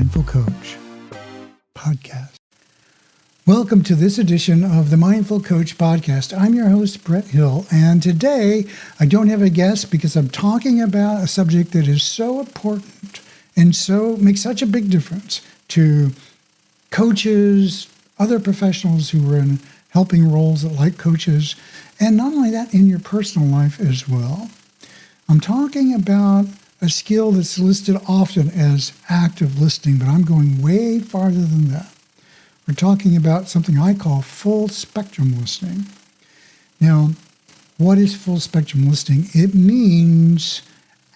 Mindful Coach podcast. Welcome to this edition of the Mindful Coach podcast. I'm your host, Brett Hill, and today I don't have a guest because I'm talking about a subject that is so important and so makes such a big difference to coaches, other professionals who are in helping roles like coaches, and not only that, in your personal life as well. I'm talking about a skill that's listed often as active listening, but I'm going way farther than that. We're talking about something I call full spectrum listening. Now, what is full spectrum listening? It means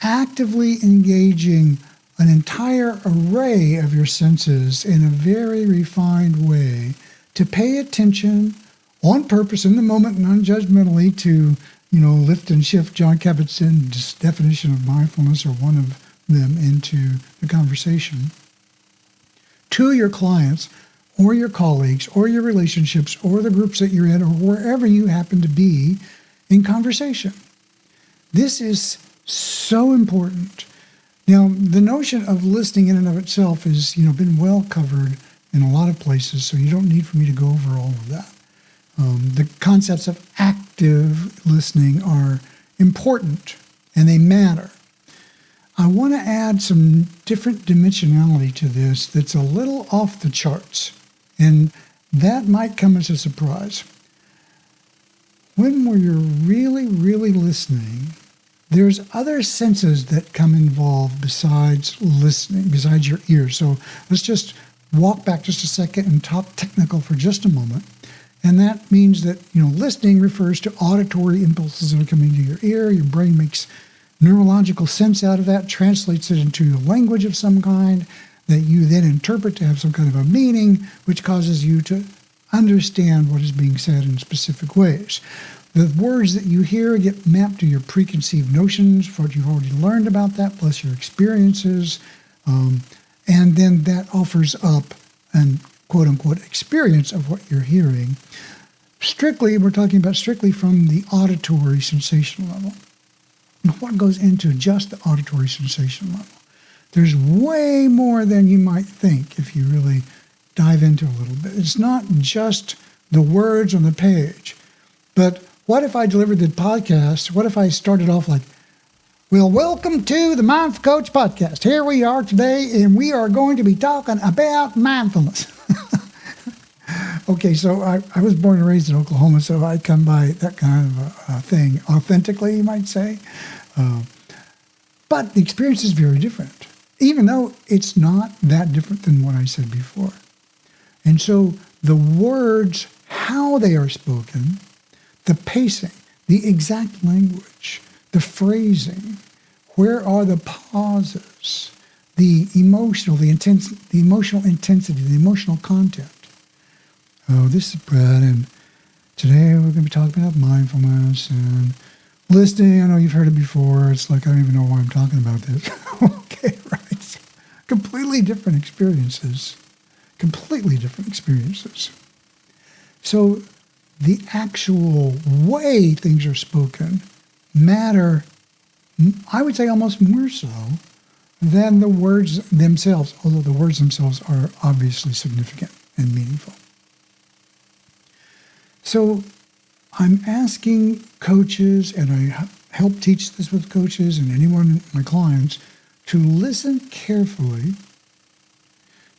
actively engaging an entire array of your senses in a very refined way to pay attention on purpose in the moment, non-judgmentally, to lift and shift John Kabat-Zinn's definition of mindfulness, or one of them, into the conversation, to your clients or your colleagues or your relationships or the groups that you're in or wherever you happen to be in conversation. This is so important. Now, the notion of listening in and of itself has, been well covered in a lot of places, so you don't need for me to go over all of that. The concepts of active listening are important, and they matter. I want to add some different dimensionality to this that's a little off the charts, and that might come as a surprise. When you're really, really listening, there's other senses that come involved besides listening, besides your ears. So let's just walk back just a second and talk technical for just a moment. And that means that, listening refers to auditory impulses that are coming to your ear. Your brain makes neurological sense out of that, translates it into a language of some kind that you then interpret to have some kind of a meaning, which causes you to understand what is being said in specific ways. The words that you hear get mapped to your preconceived notions, what you've already learned about that, plus your experiences, and then that offers up an quote-unquote experience of what you're hearing. We're talking about strictly from the auditory sensation level. Now, what goes into just the auditory sensation level? There's way more than you might think if you really dive into a little bit. It's not just the words on the page, but what if I delivered the podcast? What if I started off like, well, welcome to the Mindful Coach podcast. Here we are today, and we are going to be talking about mindfulness. Okay, so I was born and raised in Oklahoma, so I come by that kind of a thing authentically, you might say. But the experience is very different, even though it's not that different than what I said before. And so the words, how they are spoken, the pacing, the exact language, the phrasing, where are the pauses, the emotional intensity, the emotional content. Oh, this is Brad, and today we're going to be talking about mindfulness and listening. I know you've heard it before. It's like, I don't even know why I'm talking about this. Okay, right. Completely different experiences. So the actual way things are spoken matter, I would say, almost more so than the words themselves, although the words themselves are obviously significant and meaningful. So I'm asking coaches, and I help teach this with coaches and anyone, my clients, to listen carefully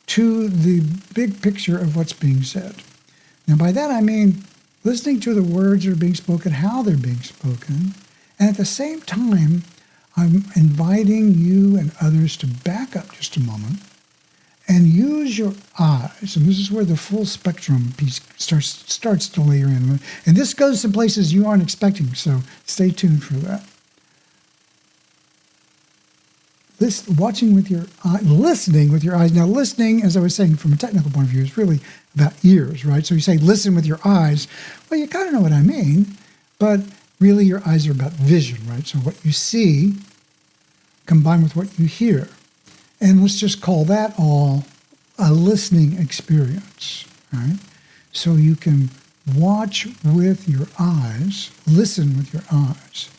to the big picture of what's being said. Now, by that I mean listening to the words that are being spoken, how they're being spoken, and at the same time, I'm inviting you and others to back up just a moment and use your eyes. And this is where the full spectrum piece starts to layer in. And this goes to places you aren't expecting, so stay tuned for that. Listening with your eyes. Now, listening, as I was saying, from a technical point of view, is really about ears, right? So you say listen with your eyes. Well, you kind of know what I mean, but really your eyes are about vision, right? So what you see combined with what you hear. And let's just call that all a listening experience, right? So you can watch with your eyes, listen with your eyes.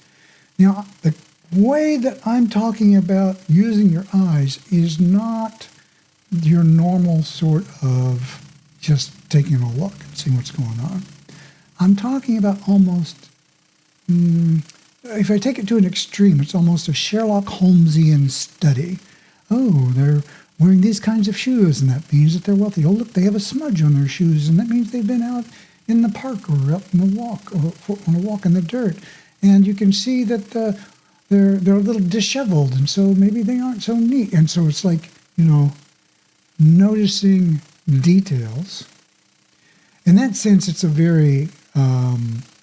Now, the way that I'm talking about using your eyes is not your normal sort of just taking a look and seeing what's going on. I'm talking about almost, if I take it to an extreme, it's almost a Sherlock Holmesian study. Oh, they're wearing these kinds of shoes, and that means that they're wealthy. Oh, look, they have a smudge on their shoes, and that means they've been out in the park or out in the walk, or on a walk in the dirt. And you can see that they're a little disheveled, and so maybe they aren't so neat. And so it's like, noticing details. In that sense, it's a very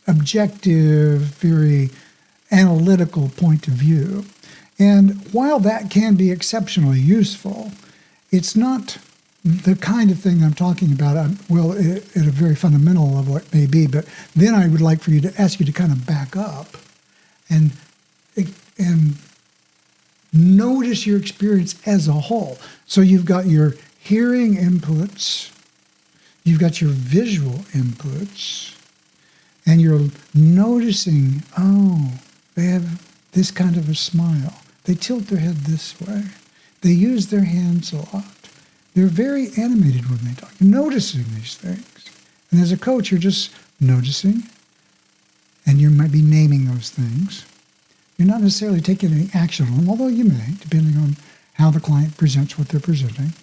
objective, very analytical point of view. And while that can be exceptionally useful, it's not the kind of thing I'm talking about, at a very fundamental level it may be, but then I would like for you to ask you to kind of back up and notice your experience as a whole. So you've got your hearing inputs, you've got your visual inputs, and you're noticing, they have this kind of a smile. They tilt their head this way. They use their hands a lot. They're very animated when they talk. You're noticing these things. And as a coach, you're just noticing, and you might be naming those things. You're not necessarily taking any action on them, although you may, depending on how the client presents what they're presenting.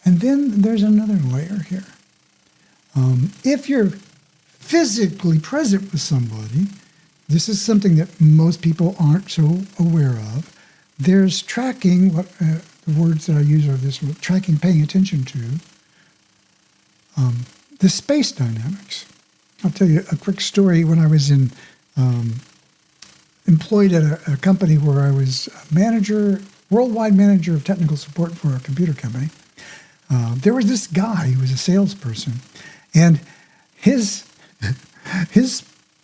And then there's another layer here. If you're physically present with somebody, this is something that most people aren't so aware of. There's tracking, the words that I use are this, tracking, paying attention to, the space dynamics. I'll tell you a quick story. When I was employed at a company where I was worldwide manager of technical support for a computer company, there was this guy who was a salesperson, and his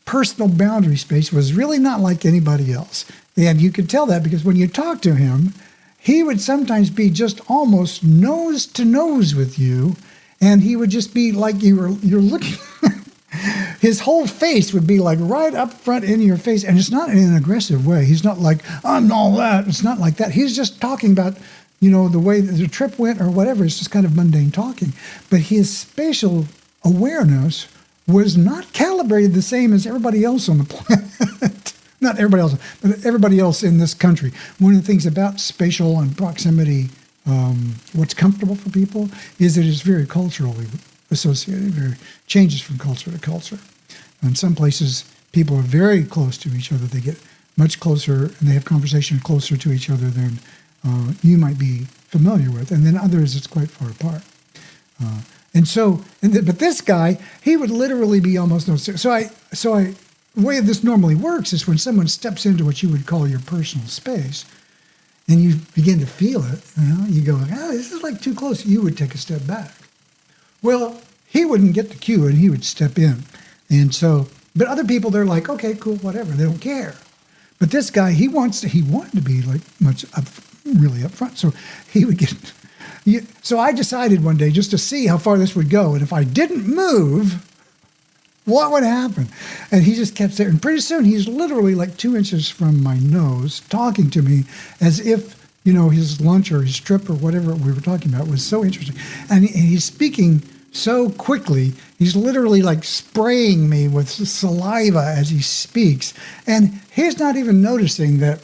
personal boundary space was really not like anybody else. And you could tell that because when you talk to him, he would sometimes be just almost nose to nose with you, and he would just be like you're looking. His whole face would be like right up front in your face, and it's not in an aggressive way. He's not like, I'm all that. It's not like that. He's just talking about, the way that the trip went or whatever. It's just kind of mundane talking. But his spatial awareness was not calibrated the same as everybody else on the planet. Not everybody else, but everybody else in this country. One of the things about spatial and proximity, what's comfortable for people, is that it's very culturally associated, very changes from culture to culture. In some places, people are very close to each other. They get much closer, and they have conversation closer to each other than you might be familiar with. And then others, it's quite far apart. But this guy, he would literally be almost no. The way this normally works is when someone steps into what you would call your personal space, and you begin to feel it, you go, this is like too close. You would take a step back. Well, he wouldn't get the cue, and he would step in. And so, but other people, they're like, okay, cool, whatever. They don't care. But this guy, he wanted to be like really up front. So he would get. So I decided one day just to see how far this would go, and if I didn't move, what would happen? And he just kept there. And pretty soon, he's literally like 2 inches from my nose, talking to me as if, his lunch or his trip or whatever we were talking about was so interesting. And he's speaking so quickly, he's literally like spraying me with saliva as he speaks. And he's not even noticing that,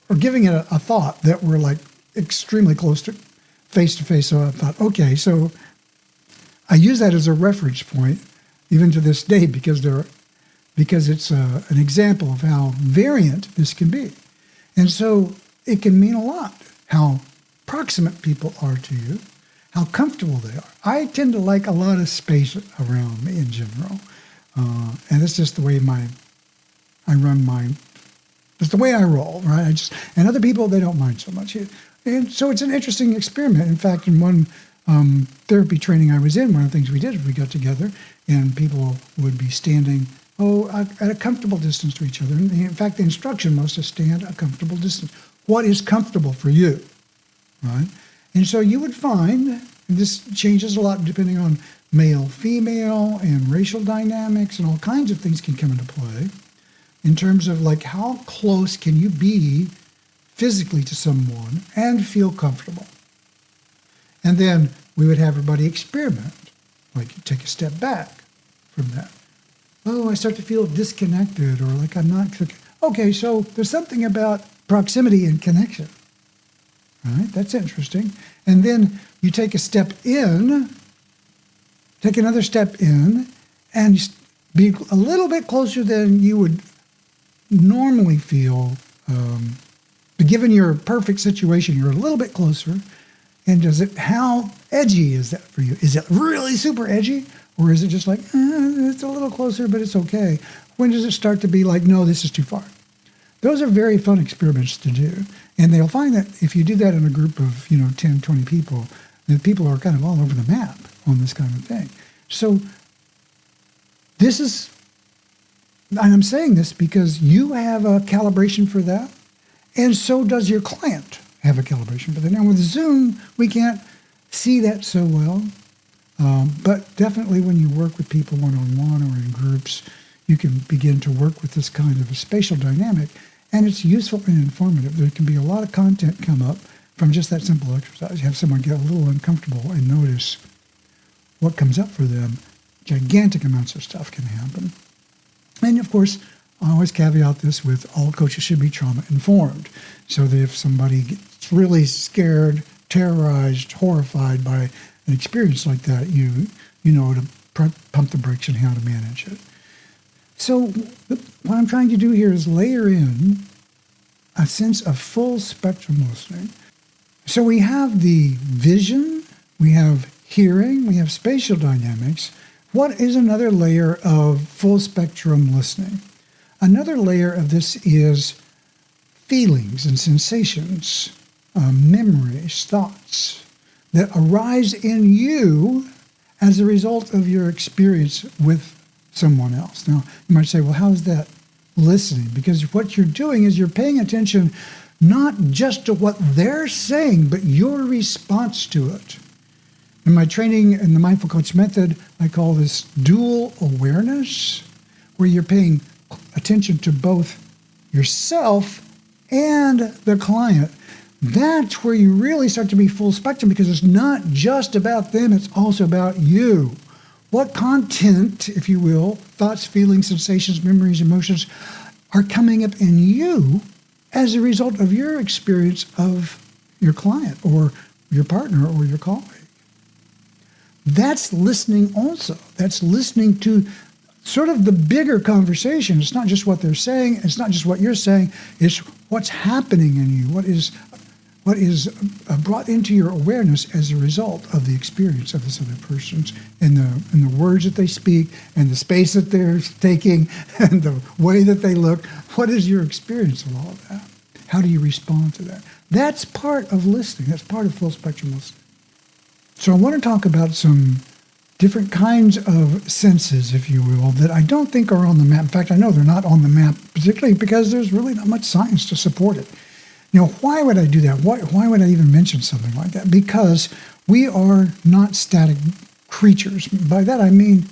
or giving it a thought that we're like extremely close to face. So I thought, okay, so I use that as a reference point even to this day because it's an example of how variant this can be. And so it can mean a lot how proximate people are to you, how comfortable they are. I tend to like a lot of space around me in general. And it's just the way it's the way I roll, right? And other people, they don't mind so much. And so it's an interesting experiment. In fact, in one therapy training I was in, one of the things we did is we got together and people would be standing, at a comfortable distance to each other. And in fact, the instruction was to stand a comfortable distance. What is comfortable for you, right? And so you would find, and this changes a lot depending on male, female, and racial dynamics, and all kinds of things can come into play in terms of like how close can you be physically to someone and feel comfortable. And then we would have everybody experiment, like take a step back from that. Oh, I start to feel disconnected, or like I'm not. Okay, so there's something about proximity and connection. Right? That's interesting. And then you take a step in, take another step in, and be a little bit closer than you would normally feel. Given your perfect situation, you're a little bit closer. And how edgy is that for you? Is it really super edgy? Or is it just like, it's a little closer, but it's okay? When does it start to be like, no, this is too far? Those are very fun experiments to do. And they'll find that if you do that in a group of, 10, 20 people, that people are kind of all over the map on this kind of thing. So and I'm saying this because you have a calibration for that, and so does your client have a calibration for that. Now with Zoom, we can't see that so well, but definitely when you work with people one-on-one or in groups, you can begin to work with this kind of a spatial dynamic, and it's useful and informative. There can be a lot of content come up from just that simple exercise. You have someone get a little uncomfortable and notice what comes up for them. Gigantic amounts of stuff can happen. And of course, I always caveat this with all coaches should be trauma-informed, so that if somebody gets really scared, terrorized, horrified by an experience like that, you know to pump the brakes and how to manage it. So what I'm trying to do here is layer in a sense of full spectrum listening. So we have the vision, we have hearing, we have spatial dynamics. What is another layer of full spectrum listening? Another layer of this is feelings and sensations, memories, thoughts that arise in you as a result of your experience with someone else. Now, you might say, well, how is that listening? Because what you're doing is you're paying attention not just to what they're saying, but your response to it. In my training in the Mindful Coach method, I call this dual awareness, where you're paying attention to both yourself and the client. That's where you really start to be full spectrum, because it's not just about them, it's also about you. What content, if you will, thoughts, feelings, sensations, memories, emotions, are coming up in you as a result of your experience of your client or your partner or your colleague. That's listening also. That's listening to sort of the bigger conversation. It's not just what they're saying. It's not just what you're saying. It's what's happening in you. What is brought into your awareness as a result of the experience of this other person, and the words that they speak, and the space that they're taking, and the way that they look. What is your experience of all of that? How do you respond to that? That's part of listening. That's part of full spectrum listening. So I want to talk about some different kinds of senses, if you will, that I don't think are on the map. In fact, I know they're not on the map, particularly because there's really not much science to support it. Now, why would I do that? Why would I even mention something like that? Because we are not static creatures. By that I mean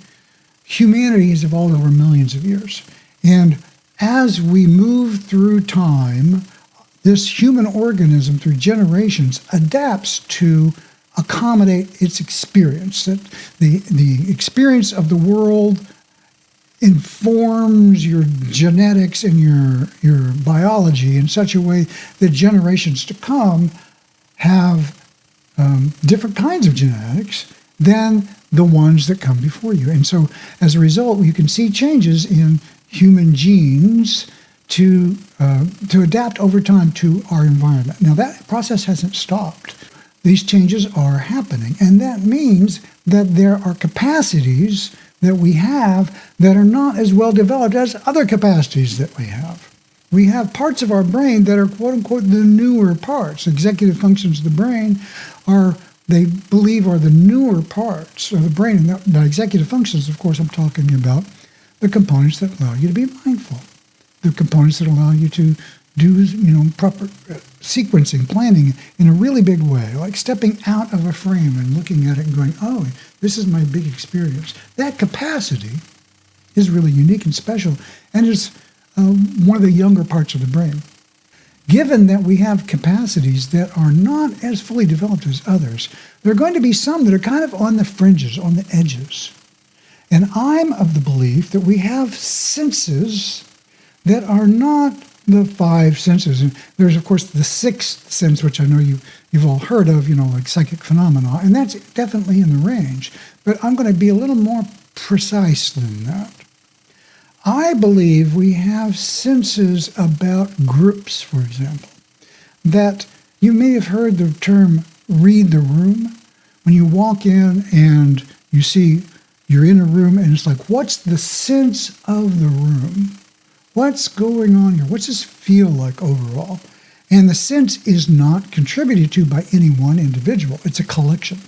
humanity has evolved over millions of years. And as we move through time, this human organism through generations adapts to accommodate its experience. That the experience of the world informs your genetics and your biology in such a way that generations to come have different kinds of genetics than the ones that come before you. And so as a result, you can see changes in human genes to adapt over time to our environment. Now that process hasn't stopped. These changes are happening, and that means that there are capacities that we have that are not as well developed as other capacities that we have. We have parts of our brain that are quote-unquote the newer parts. Executive functions of the brain they believe are the newer parts of the brain. And the executive functions, of course, I'm talking about the components that allow you to be mindful, the components that allow you to do proper sequencing, planning in a really big way, like stepping out of a frame and looking at it and going, oh, this is my big experience. That capacity is really unique and special, and is one of the younger parts of the brain. given that we have capacities that are not as fully developed as others, there are going to be some that are kind of on the fringes, on the edges. And I'm of the belief that we have senses that are not the five senses. And there's, of course, the sixth sense, which I know you've all heard of, like psychic phenomena, and that's definitely in the range. But I'm going to be a little more precise than that. I believe we have senses about groups, for example, that you may have heard the term read the room. When you walk in and you see you're in a room and it's like, what's the sense of the room? What's going on here? What's this feel like overall? And the sense is not contributed to by any one individual. It's a collection.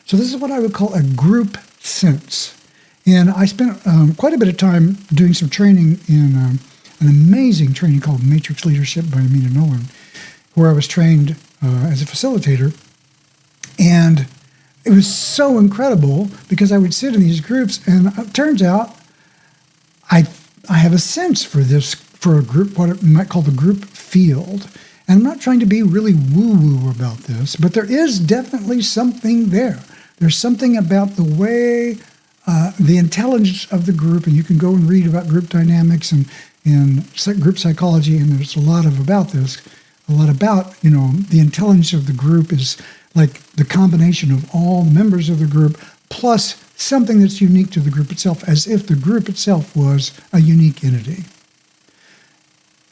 So this is what I would call a group sense. And I spent quite a bit of time doing some training in an amazing training called Matrix Leadership by Amina Nolan, where I was trained as a facilitator. And it was so incredible because I would sit in these groups, and it turns out I have a sense for a group, what you might call the group field. And I'm not trying to be really woo-woo about this, but there is definitely something there. There's something about the way, the intelligence of the group, and you can go and read about group dynamics and group psychology, and there's a lot about this. A lot about, the intelligence of the group is like the combination of all members of the group plus something that's unique to the group itself, as if the group itself was a unique entity.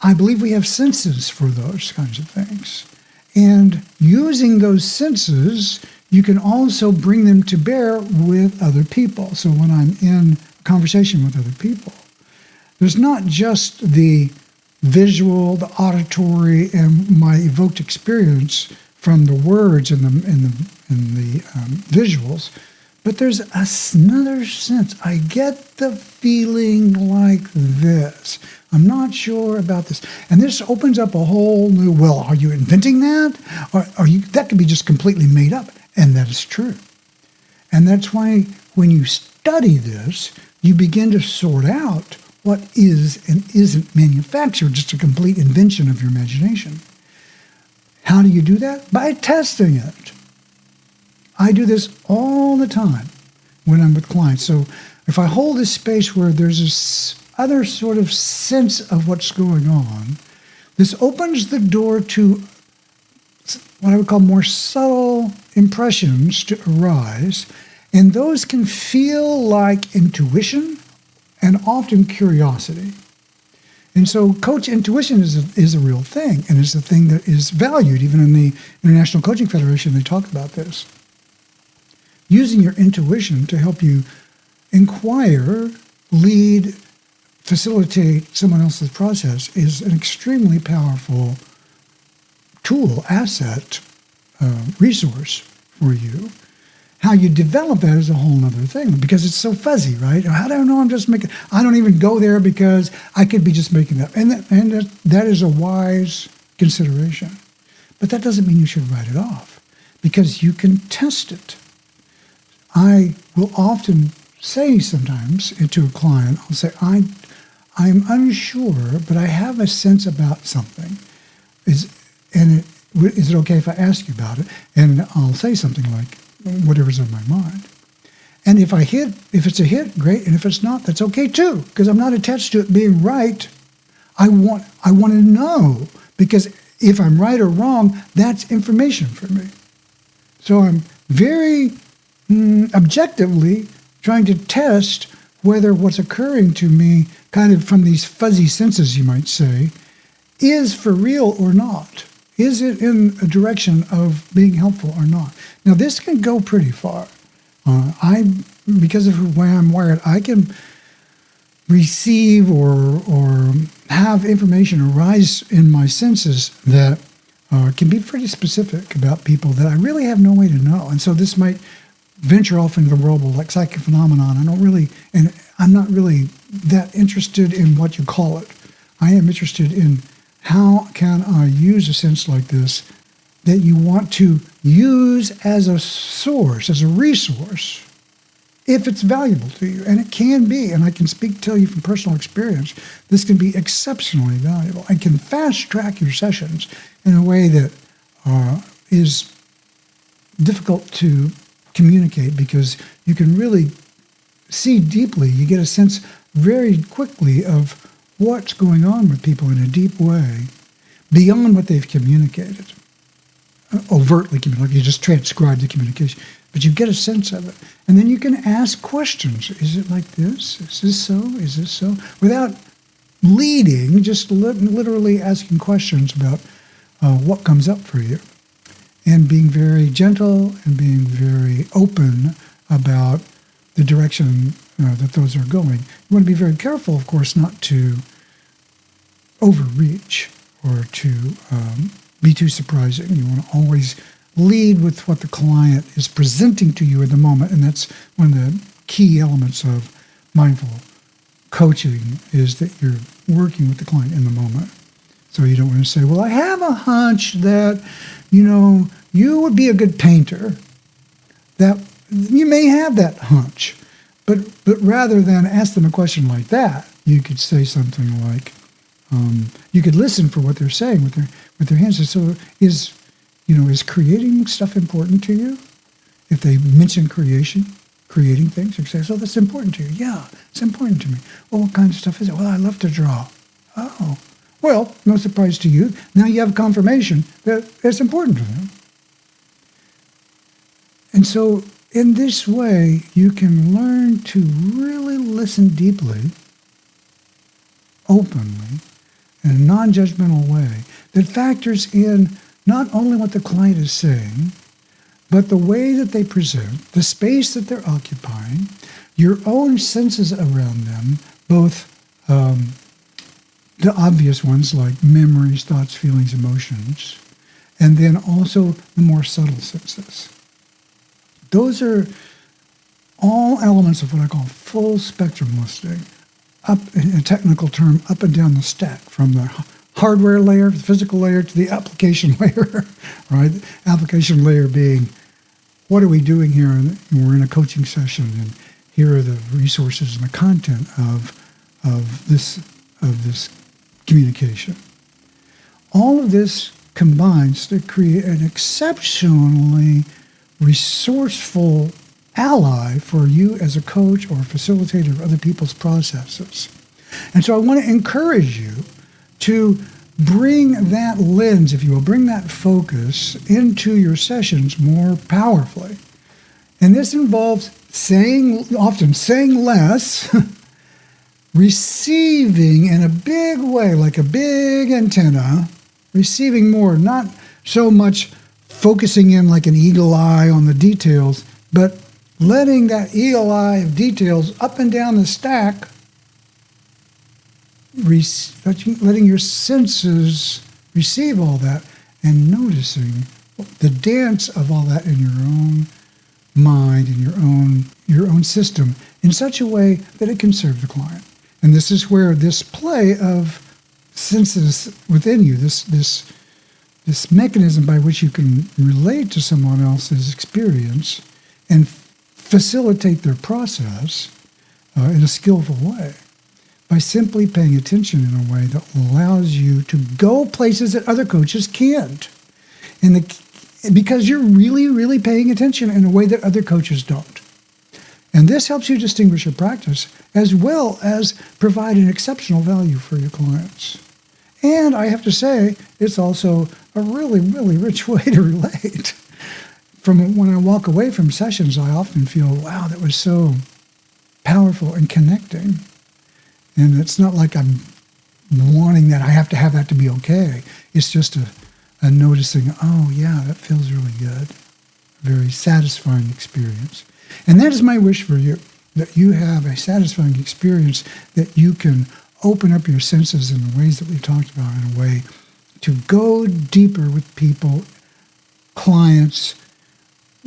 I believe we have senses for those kinds of things. And using those senses, you can also bring them to bear with other people. So when I'm in a conversation with other people, there's not just the visual, the auditory, and my evoked experience from the words and the visuals, but there's another sense. I get the feeling like this. I'm not sure about this. And this opens up a whole new, well, are you inventing that? Or that could be just completely made up. And that is true. And that's why when you study this, you begin to sort out what is and isn't manufactured, just a complete invention of your imagination. How do you do that? By testing it. I do this all the time when I'm with clients. So if I hold this space where there's this other sort of sense of what's going on, this opens the door to what I would call more subtle impressions to arise, and those can feel like intuition and often curiosity. And so coach intuition is a real thing, and it's a thing that is valued. Even in the International Coaching Federation, they talk about this. Using your intuition to help you inquire, lead, facilitate someone else's process is an extremely powerful tool, asset, resource for you. How you develop that is a whole other thing because it's so fuzzy, right? How do I know I'm just making? I don't even go there because I could be just making that. And that is a wise consideration. But that doesn't mean you should write it off because you can test it. I will often say sometimes to a client, I'll say, I'm unsure, but I have a sense about something. Is it okay if I ask you about it? And I'll say something like, whatever's on my mind. And if it's a hit, great. And if it's not, that's okay too, because I'm not attached to it being right. I want to know, because if I'm right or wrong, that's information for me. So I'm very objectively trying to test whether what's occurring to me, kind of from these fuzzy senses, you might say, is for real or not. Is it in a direction of being helpful or not? Now, this can go pretty far. Because of the way I'm wired, I can receive or have information arise in my senses that can be pretty specific about people that I really have no way to know. And so this might venture off into the world of like psychic phenomenon. I'm not really that interested in what you call it. I am interested in how can I use a sense like this that you want to use as a source, as a resource if it's valuable to you. And it can be, and I can tell you from personal experience, this can be exceptionally valuable. I can fast track your sessions in a way that is difficult to communicate, because you can really see deeply. You get a sense very quickly of what's going on with people in a deep way beyond what they've communicated. Overtly communicated, you just transcribe the communication, but you get a sense of it. And then you can ask questions. Is it like this? Is this so? Is this so? Without leading, just literally asking questions about what comes up for you, and being very gentle and being very open about the direction that those are going. You want to be very careful, of course, not to overreach or to be too surprising. You want to always lead with what the client is presenting to you at the moment, and that's one of the key elements of mindful coaching, is that you're working with the client in the moment. So you don't want to say, well, I have a hunch that, you would be a good painter. That you may have that hunch, but rather than ask them a question like that, you could say something like, you could listen for what they're saying with their hands. So is creating stuff important to you? If they mention creating things, you say, so that's important to you. Yeah, it's important to me. Well, what kind of stuff is it? Well, I love to draw. Oh, well, no surprise to you. Now you have confirmation that it's important to them. And so in this way, you can learn to really listen deeply, openly, in a non-judgmental way that factors in not only what the client is saying, but the way that they present, the space that they're occupying, your own senses around them, both the obvious ones like memories, thoughts, feelings, emotions, and then also the more subtle senses. Those are all elements of what I call full spectrum listening, up in a technical term, up and down the stack, from the hardware layer, the physical layer, to the application layer, right? The application layer being, what are we doing here? And we're in a coaching session, and here are the resources and the content of this communication. All of this combines to create an exceptionally resourceful ally for you as a coach or a facilitator of other people's processes. And so I want to encourage you to bring that lens, if you will, bring that focus into your sessions more powerfully. And this involves often saying less, receiving in a big way, like a big antenna, receiving more, not so much focusing in like an eagle eye on the details, but letting that eagle eye of details up and down the stack, letting your senses receive all that, and noticing the dance of all that in your own mind, in your own system, in such a way that it can serve the client. And this is where this play of senses within you, this mechanism by which you can relate to someone else's experience and facilitate their process in a skillful way, by simply paying attention in a way that allows you to go places that other coaches can't. Because you're really, really paying attention in a way that other coaches don't. And this helps you distinguish your practice, as well as provide an exceptional value for your clients. And I have to say, it's also a really, really rich way to relate. From when I walk away from sessions, I often feel, wow, that was so powerful and connecting. And it's not like I'm wanting that, I have to have that to be okay. It's just a noticing, oh yeah, that feels really good. Very satisfying experience. And that is my wish for you, that you have a satisfying experience, that you can open up your senses in the ways that we talked about, in a way to go deeper with people, clients,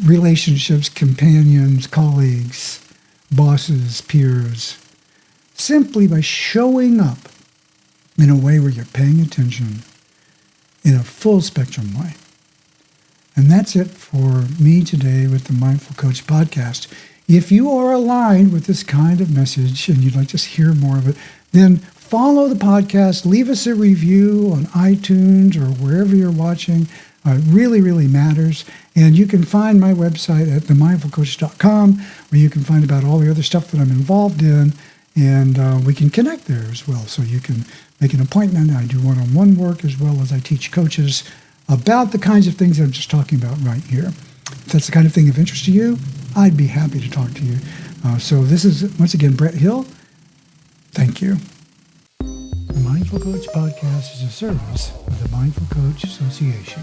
relationships, companions, colleagues, bosses, peers, simply by showing up in a way where you're paying attention in a full spectrum way. And that's it for me today with the Mindful Coach podcast. If you are aligned with this kind of message and you'd like to hear more of it, then follow the podcast, leave us a review on iTunes or wherever you're watching. It really, really matters. And you can find my website at themindfulcoach.com, where you can find about all the other stuff that I'm involved in, and we can connect there as well. So you can make an appointment. I do one-on-one work as well as I teach coaches about the kinds of things that I'm just talking about right here. If that's the kind of thing of interest to you, I'd be happy to talk to you. So this is, once again, Brett Hill. Thank you. The Mindful Coach Podcast is a service of the Mindful Coach Association.